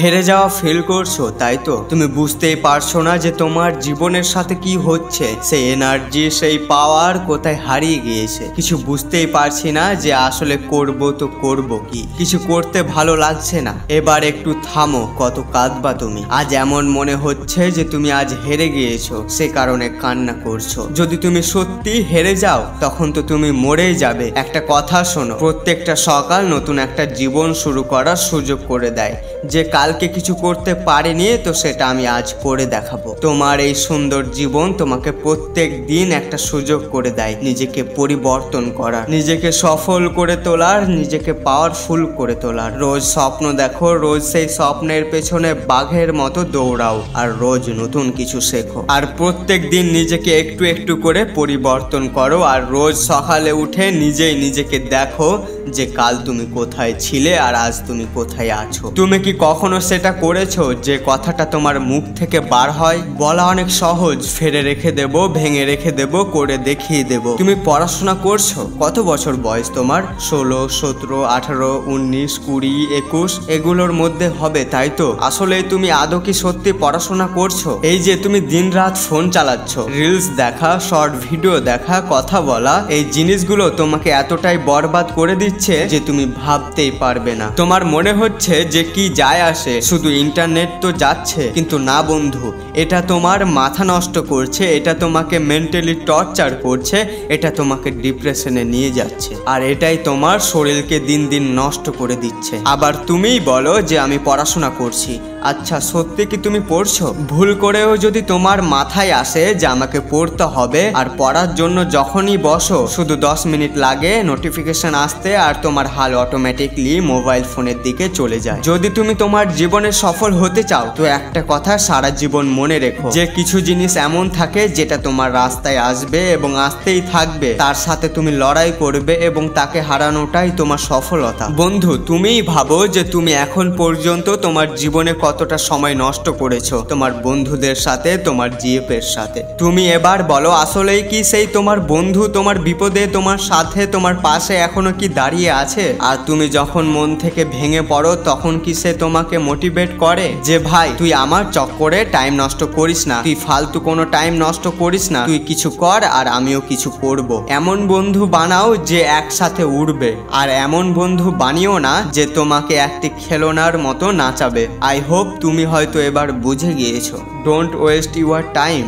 হেরে যাওয়া ফিল করছো, তাই তো? তুমি বুঝতেই পারছো না যে তোমার জীবনের সাথে কি হচ্ছে, সেই এনার্জি, সেই পাওয়ার কোথায় হারিয়ে গিয়েছে। কিছু বুঝতেই পারছি না যে আসলে করব তো করব কি, কিছু করতে ভালো লাগছে না। এবার একটু থামো, কত কাঁদবা তুমি? আজ এমন মনে হচ্ছে যে তুমি আজ হেরে গিয়েছো, সে কারণে কান্না করছো। যদি তুমি সত্যি হেরে যাও তখন তো তুমি মরেই যাবে। একটা কথা শোনো, প্রত্যেকটা সকাল নতুন একটা জীবন শুরু করার সুযোগ করে দেয়। যে কালকে কিছু করতে পারিনি, তো সেটা আমি আজ করে দেখাবো। তোমার এই সুন্দর জীবন তোমাকে প্রত্যেক দিন একটা সুযোগ করে দেয় নিজেকে পরিবর্তন করার, নিজেকে সফল করে তোলার, নিজেকে পাওয়ারফুল করে তোলার। রোজ স্বপ্ন দেখো, রোজ সেই স্বপ্নের পেছনে বাঘের মতো দৌড়াও, আর রোজ নতুন কিছু শেখো। আর প্রত্যেক দিন নিজেকে একটু একটু করে পরিবর্তন করো। আর রোজ সকালে উঠে নিজেই নিজেকে দেখো যে কাল তুমি কোথায় ছিলে আর আজ তুমি কোথায় আছো। তুমি কি কখনো সেটা করেছো যে কথাটা তোমার মুখ থেকে বার হয়? বলা অনেক সহজ, ফেরে রেখে দেব, ভেঙে রেখে দেব, করে দেখিয়ে দেব। তুমি পড়াশোনা করছো, কত বছর বয়স তোমার? 16, 17, 18, 19, 20, 21 এগুলোর মধ্যে হবে, তাই তো? আসলে তুমি আদৌ কি সত্যি পড়াশোনা করছো? এই যে তুমি দিন রাত ফোন চালাচ্ছ, রিলস দেখা, শর্ট ভিডিও দেখা, কথা বলা, এই জিনিসগুলো তোমাকে এতটাই বরবাদ করে দিচ্ছে যে তুমি ভাবতেই পারবে না। তোমার মনে হচ্ছে যে কি যায় আসে, শুধু ইন্টারনেট তো যাচ্ছে, কিন্তু না বন্ধু, এটা তোমার মাথা নষ্ট করছে, এটা তোমাকে মেন্টালি টর্চার করছে, এটা তোমাকে ডিপ্রেশনে নিয়ে যাচ্ছে, আর এটাই তোমার শরীরকে দিন দিন নষ্ট করে দিচ্ছে। আবার তুমিই বলো যে আমি পড়াশোনা করছি। আচ্ছা, সত্যি কি তুমি পড়ছো? ভুল করেও যদি তোমার মাথায় আসে যে আমাকে পড়তে হবে, আর পড়ার জন্য যখনই বসো শুধু 10 মিনিট লাগে নোটিফিকেশন আসতে, আর তোমার হাল অটোমেটিকলি মোবাইল ফোনের দিকে চলে যায়। যদি তুমি তোমার জীবনে সফল হতে চাও, তো একটা কথা সারা জীবন মনে রেখো, যে কিছু জিনিস এমন থাকে যেটা তোমার রাস্তায় আসবে এবং আসতেই থাকবে, তার সাথে তুমি লড়াই করবে এবং তাকে হারানোটাই তোমার সফলতা। বন্ধু, তুমিই ভাবো যে তুমি এখন পর্যন্ত তোমার জীবনে কতটা সময় নষ্ট করেছো তোমার বন্ধুদের সাথে, তোমার জিএফ এর সাথে। তুমি এবার বলো, আসলেই কি সেই তোমার বন্ধু তোমার বিপদে তোমার সাথে, তোমার পাশে এখনো কি দাঁড়িয়ে আছে? আর তুমি যখন মন থেকে ভেঙে পড়ো, তখন কি সে তোমাকে মোটিভেট করে যে ভাই তুই আমার চক্করে টাইম নষ্ট করিস না, তুই ফালতু কোনো টাইম নষ্ট করিস না, তুই কিছু কর আর আমিও কিছু করব? এমন বন্ধু বানাও যে একসাথে উড়বে, আর এমন বন্ধু বানিও না যে তোমাকে একটি খেলনার মতো নাচাবে। আই হোপ তুমি হয়তো এবার বুঝে গিয়েছো। Don't waste your time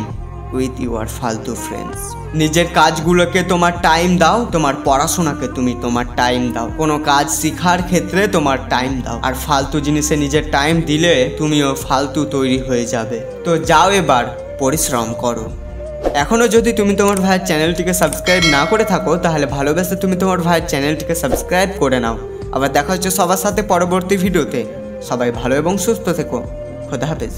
with your ফালতু ফ্রেন্ডস। নিজের কাজগুলোকে তোমার টাইম দাও, তোমার পড়াশোনাকে তুমি তোমার টাইম দাও, কোনো কাজ শিখার ক্ষেত্রে তোমার টাইম দাও। আর ফালতু জিনিসে নিজের টাইম দিলে তুমিও ফালতু তৈরি হয়ে যাবে। তো যাও, এবার পরিশ্রম করো। এখনো যদি তুমি তোমার ভাইয়ের চ্যানেলটিকে সাবস্ক্রাইব না করে থাকো, তাহলে ভালোবেসে তুমি তোমার ভাইয়ের চ্যানেলটিকে সাবস্ক্রাইব করে নাও। আবার দেখা হচ্ছে সবার সাথে পরবর্তী ভিডিওতে। সবাই ভালো এবং সুস্থ থেকো। খোদা হাফেজ।